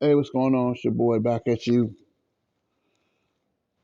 Hey, what's going on? It's your boy back at you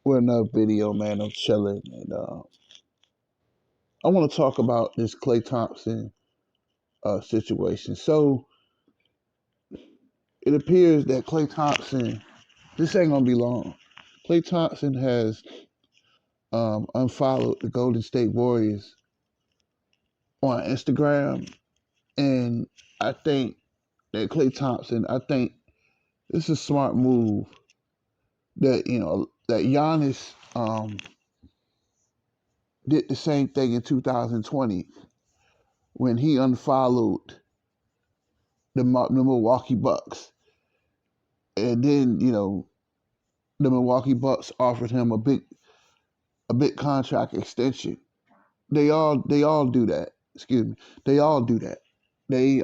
with another video, man. I'm chilling, and I want to talk about this Klay Thompson situation. So it appears that Klay Thompson, this ain't gonna be long. Klay Thompson has unfollowed the Golden State Warriors on Instagram, and I think that Klay Thompson, I think this is a smart move. That Giannis did the same thing in 2020 when he unfollowed the Milwaukee Bucks, and then the Milwaukee Bucks offered him a big contract extension. They all do that. Excuse me. They all do that. They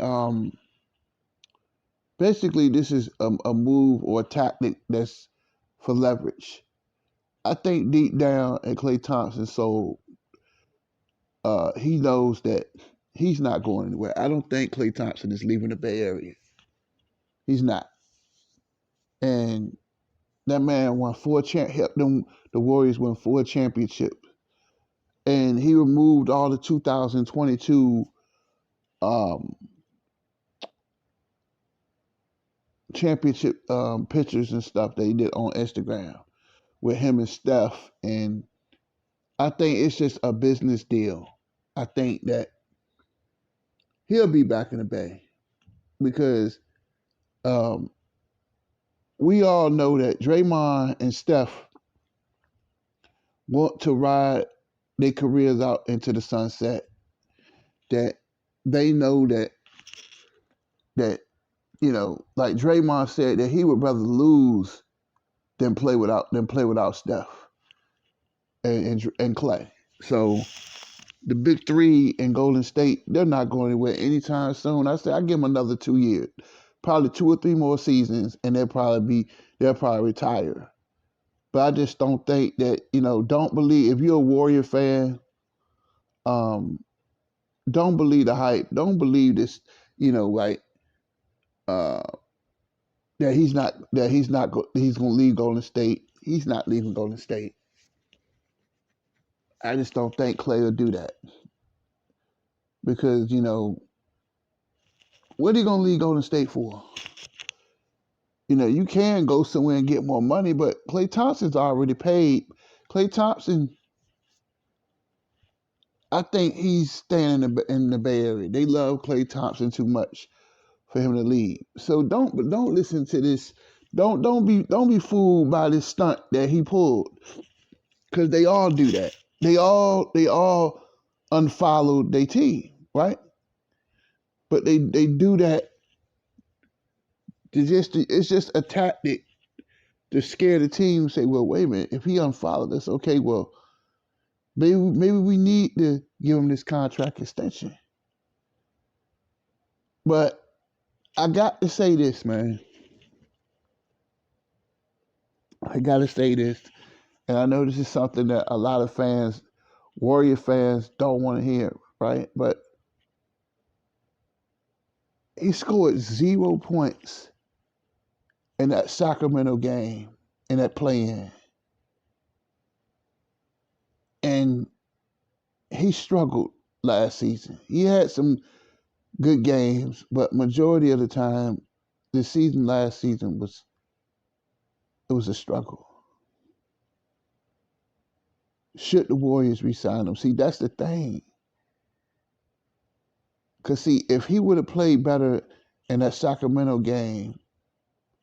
basically this is a move or a tactic that's for leverage. I think deep down in Klay Thompson's soul, he knows that he's not going anywhere. I don't think Klay Thompson is leaving the Bay Area. He's not. And that man won helped them the Warriors win 4 championships, and he removed all the 2022 um, championship pictures and stuff they did on Instagram with him and Steph, and I think it's just a business deal. I think that he'll be back in the Bay because um, we all know that Draymond and Steph want to ride their careers out into the sunset. That they know that like Draymond said that he would rather lose than play without Steph and Klay. So the big three in Golden State, they're not going anywhere anytime soon. I say I give them another 2 years, probably 2 or 3 more seasons, and they'll probably retire. But I just don't think that don't believe if you're a Warrior fan, um, don't believe the hype. Don't believe this, like uh, he's gonna leave Golden State. He's not leaving Golden State. I just don't think Klay will do that because what are you gonna leave Golden State for? You can go somewhere and get more money, but Klay Thompson's already paid. Klay Thompson, I think he's staying in the Bay Area. They love Klay Thompson too much for him to leave. So don't listen to this. Don't be fooled by this stunt that he pulled, because they all do that. They all unfollowed their team, right? But they do that it's just a tactic to scare the team. Say, well, wait a minute, if he unfollowed us, okay, well, maybe we need to give him this contract extension. But I got to say this, man. I got to say this, and I know this is something that a lot of fans, Warrior fans, don't want to hear, right? But he scored 0 points in that Sacramento game, in that play-in. And he struggled last season. He had some good games, but majority of the time, last season was a struggle. Should the Warriors resign him? See, that's the thing. Because, see, if he would have played better in that Sacramento game,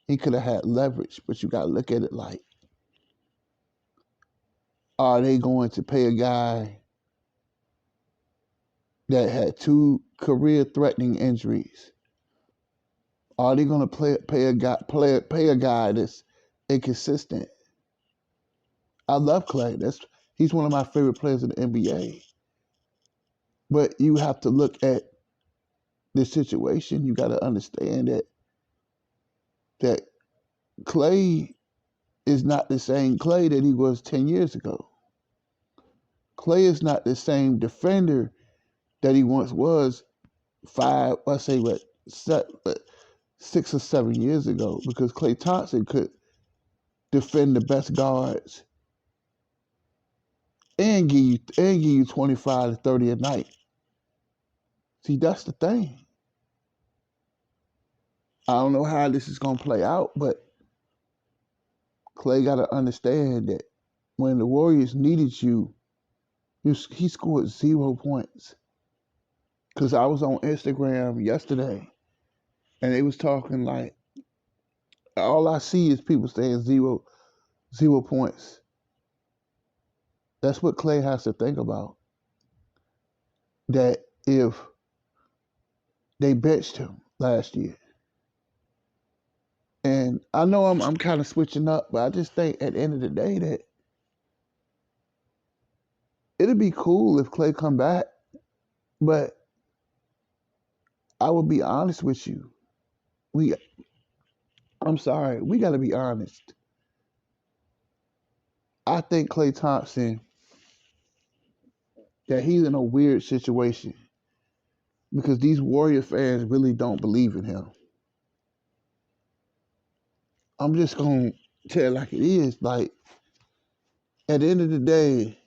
he could have had leverage. But you got to look at it like, are they going to pay a guy that had 2 career-threatening injuries? Are they going to pay a guy that's inconsistent? I love Klay. He's one of my favorite players in the NBA. But you have to look at the situation. You got to understand that Klay is not the same Klay that he was 10 years ago. Klay is not the same defender that he once was 5, let's say, 6 or 7 years ago because Klay Thompson could defend the best guards and give you 25 to 30 a night. See, that's the thing. I don't know how this is gonna play out, but Klay gotta understand that when the Warriors needed he scored 0 points. Cause I was on Instagram yesterday and they was talking like all I see is people saying 0 points. That's what Klay has to think about. That if they benched him last year, and I know I'm kind of switching up, but I just think at the end of the day that it'd be cool if Klay come back, but I will be honest with you. We, I'm sorry, we got to be honest. I think Klay Thompson that he's in a weird situation because these Warrior fans really don't believe in him. I'm just gonna tell it like it is. Like at the end of the day,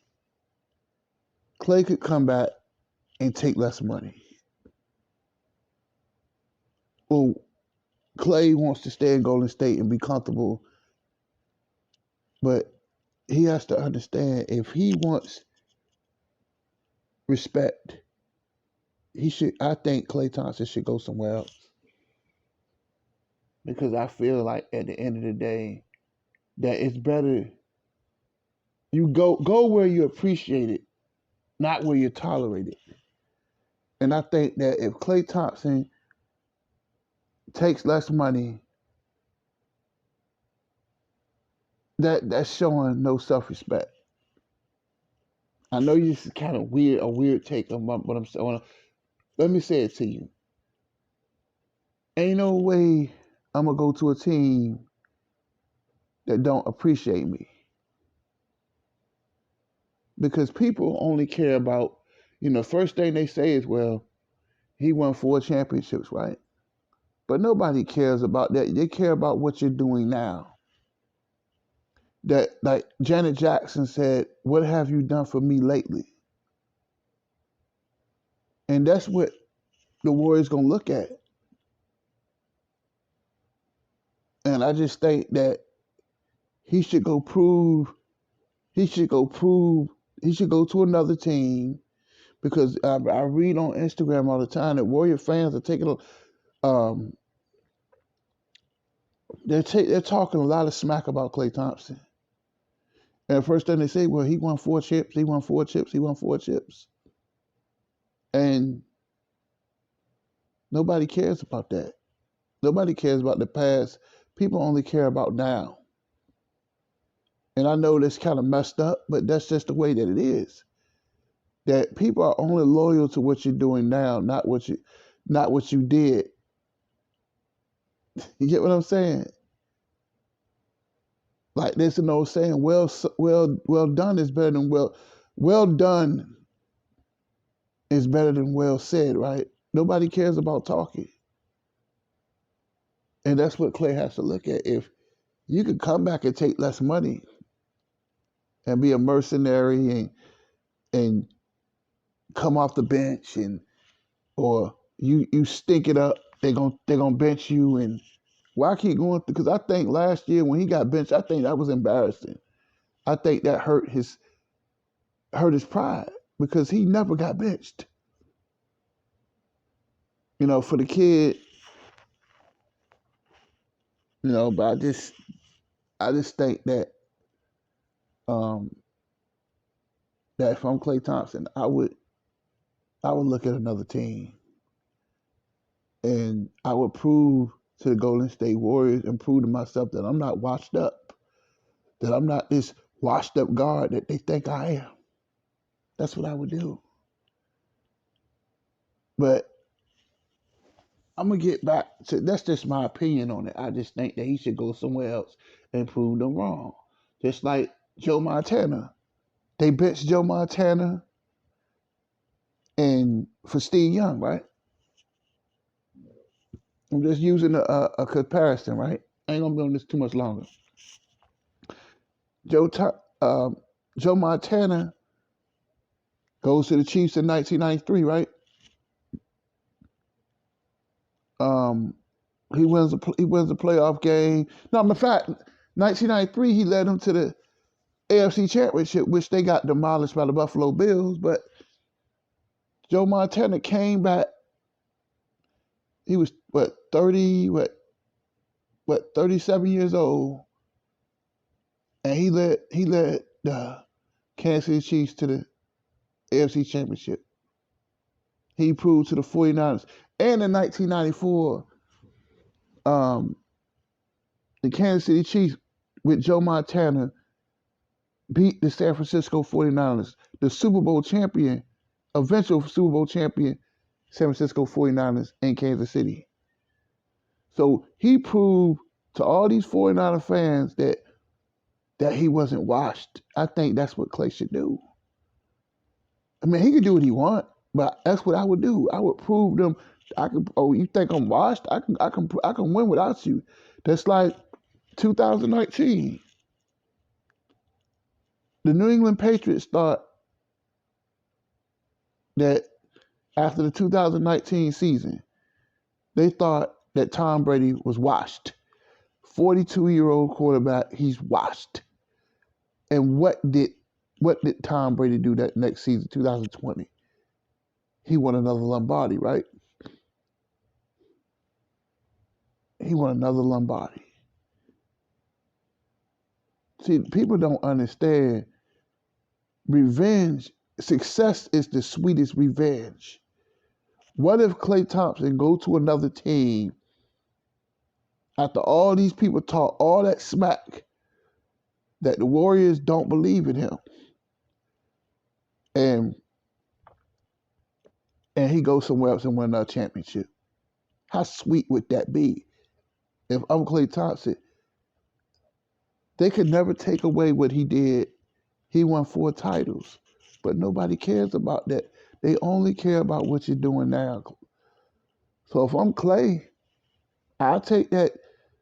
Klay could come back and take less money. Well, Klay wants to stay in Golden State and be comfortable, but he has to understand if he wants respect, he should. I think Klay Thompson should go somewhere else because I feel like at the end of the day that it's better you go where you appreciate it, not where you tolerate it. And I think that if Klay Thompson takes less money, that's showing no self-respect. I know this is kind of weird, a weird take on what I'm saying. Let me say it to you. Ain't no way I'm gonna go to a team that don't appreciate me because people only care about, first thing they say is, well, he won 4 championships, right? But nobody cares about that. They care about what you're doing now. That like Janet Jackson said, "What have you done for me lately?" And that's what the Warriors gonna look at. And I just think that he should go prove. He should go prove. He should go to another team because I read on Instagram all the time that Warrior fans are taking. Um, they're talking a lot of smack about Klay Thompson. And the first thing they say, well, he won 4 chips. He won 4 chips. He won 4 chips. And nobody cares about that. Nobody cares about the past. People only care about now. And I know that's kind of messed up, but that's just the way that it is. That people are only loyal to what you're doing now, not what you did. You get what I'm saying? Like there's an old saying, well done is better than well done is better than well said, right? Nobody cares about talking. And that's what Klay has to look at. If you could come back and take less money and be a mercenary and come off the bench or you stink it up, they're gonna bench you. And why keep going? Because I think last year when he got benched, I think that was embarrassing. I think that hurt his pride because he never got benched. For the kid, but I just think that um that if I'm Klay Thompson, I would look at another team and I would prove to the Golden State Warriors and prove to myself that I'm not washed up, that I'm not this washed up guard that they think I am. That's what I would do. But I'm gonna get back to that's just my opinion on it. I just think that he should go somewhere else and prove them wrong. Just like Joe Montana. They benched Joe Montana and for Steve Young, right? I'm just using a comparison, right? I ain't gonna be on this too much longer. Joe um, Joe Montana goes to the Chiefs in 1993, right? Um, he wins a playoff game. No, in fact, 1993 he led them to the AFC Championship, which they got demolished by the Buffalo Bills. But Joe Montana came back. He was 37 years old, and he led the Kansas City Chiefs to the AFC Championship. He proved to the 49ers. And in 1994, um, the Kansas City Chiefs with Joe Montana beat the San Francisco 49ers, the Super Bowl champion, eventual Super Bowl champion, San Francisco 49ers in Kansas City. So he proved to all these 49er fans that he wasn't washed. I think that's what Klay should do. I mean, he can do what he want, but that's what I would do. I would prove them. I can. Oh, you think I'm washed? I can win without you. That's like 2019. The New England Patriots thought that after the 2019 season, they thought that Tom Brady was washed. 42-year-old quarterback, he's washed. And what did Tom Brady do that next season, 2020? He won another Lombardi, right? He won another Lombardi. See, people don't understand revenge. Success is the sweetest revenge. What if Klay Thompson go to another team after all these people talk all that smack that the Warriors don't believe in him, and he goes somewhere else and win a championship? How sweet would that be? If I'm Klay Thompson, they could never take away what he did. He won 4 titles, but nobody cares about that. They only care about what you're doing now. So if I'm Klay, I'll take that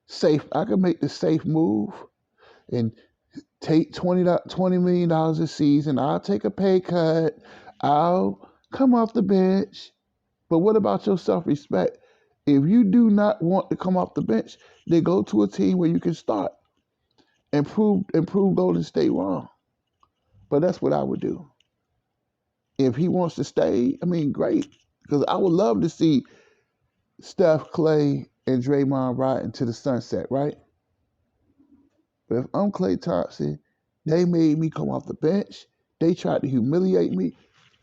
safe. I can make the safe move and take $20 million a season. I'll take a pay cut. I'll come off the bench. But what about your self-respect? If you do not want to come off the bench, then go to a team where you can start and prove Golden State wrong. But that's what I would do. If he wants to stay, I mean, great. Because I would love to see Steph, Klay, and Draymond ride into the sunset, right? But if I'm Klay Thompson, they made me come off the bench. They tried to humiliate me.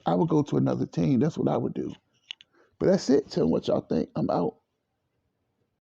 I would go to another team. That's what I would do. But that's it. Tell me what y'all think. I'm out.